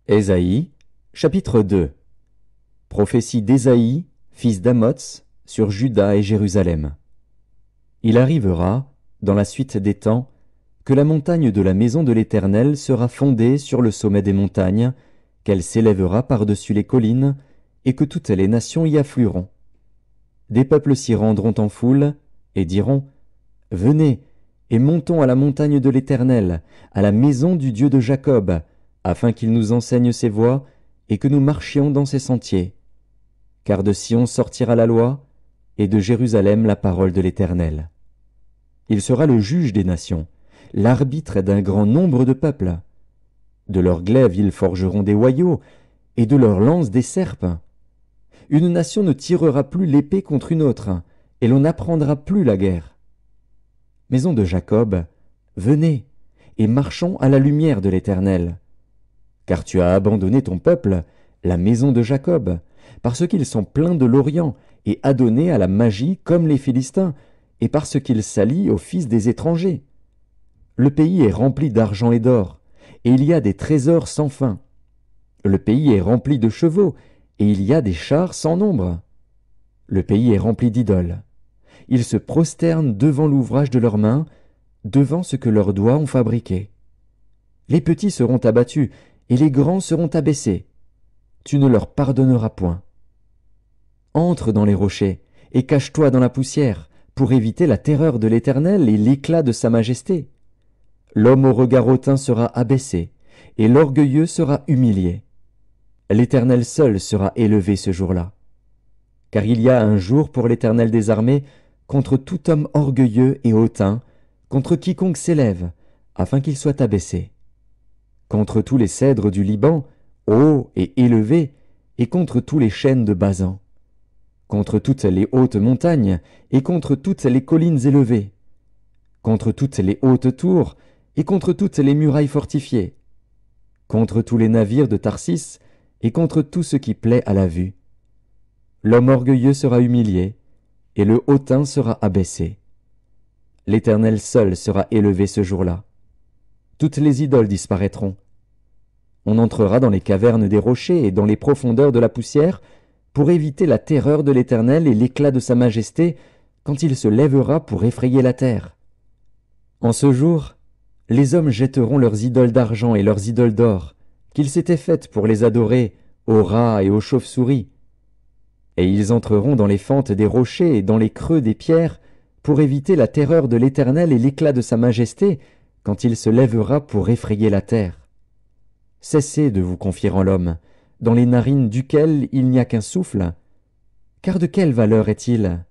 Ésaïe, chapitre 2. Prophétie d'Ésaïe, fils d'Amoz, sur Juda et Jérusalem. Il arrivera, dans la suite des temps, que la montagne de la maison de l'Éternel sera fondée sur le sommet des montagnes, qu'elle s'élèvera par-dessus les collines, et que toutes les nations y afflueront. Des peuples s'y rendront en foule, et diront, « Venez, et montons à la montagne de l'Éternel, à la maison du Dieu de Jacob, afin qu'il nous enseigne ses voies, et que nous marchions dans ses sentiers. Car de Sion sortira la loi, et de Jérusalem la parole de l'Éternel. Il sera le juge des nations, l'arbitre d'un grand nombre de peuples. De leurs glaives ils forgeront des hoyaux, et de leurs lances des serpes. Une nation ne tirera plus l'épée contre une autre, et l'on n'apprendra plus la guerre. Maison de Jacob, venez, et marchons à la lumière de l'Éternel. Car tu as abandonné ton peuple, la maison de Jacob, parce qu'ils sont pleins de l'Orient et adonnés à la magie comme les Philistins, et parce qu'ils s'allient aux fils des étrangers. Le pays est rempli d'argent et d'or, et il y a des trésors sans fin. Le pays est rempli de chevaux, et il y a des chars sans nombre. Le pays est rempli d'idoles. Ils se prosternent devant l'ouvrage de leurs mains, devant ce que leurs doigts ont fabriqué. Les petits seront abattus, et les grands seront abaissés. Tu ne leur pardonneras point. Entre dans les rochers, et cache-toi dans la poussière, pour éviter la terreur de l'Éternel et l'éclat de sa majesté. L'homme au regard hautain sera abaissé, et l'orgueilleux sera humilié. L'Éternel seul sera élevé ce jour-là. Car il y a un jour pour l'Éternel des armées contre tout homme orgueilleux et hautain, contre quiconque s'élève, afin qu'il soit abaissé. Contre tous les cèdres du Liban, hauts et élevés, et contre tous les chênes de Basan, contre toutes les hautes montagnes, et contre toutes les collines élevées, contre toutes les hautes tours, et contre toutes les murailles fortifiées, contre tous les navires de Tarsis, et contre tout ce qui plaît à la vue. L'homme orgueilleux sera humilié, et le hautain sera abaissé. L'Éternel seul sera élevé ce jour-là. Toutes les idoles disparaîtront. On entrera dans les cavernes des rochers et dans les profondeurs de la poussière pour éviter la terreur de l'Éternel et l'éclat de sa majesté quand il se lèvera pour effrayer la terre. En ce jour, les hommes jetteront leurs idoles d'argent et leurs idoles d'or, qu'ils s'étaient faites pour les adorer aux rats et aux chauves-souris. Et ils entreront dans les fentes des rochers et dans les creux des pierres pour éviter la terreur de l'Éternel et l'éclat de sa majesté quand il se lèvera pour effrayer la terre. Cessez de vous confier en l'homme, dans les narines duquel il n'y a qu'un souffle. Car de quelle valeur est-il ?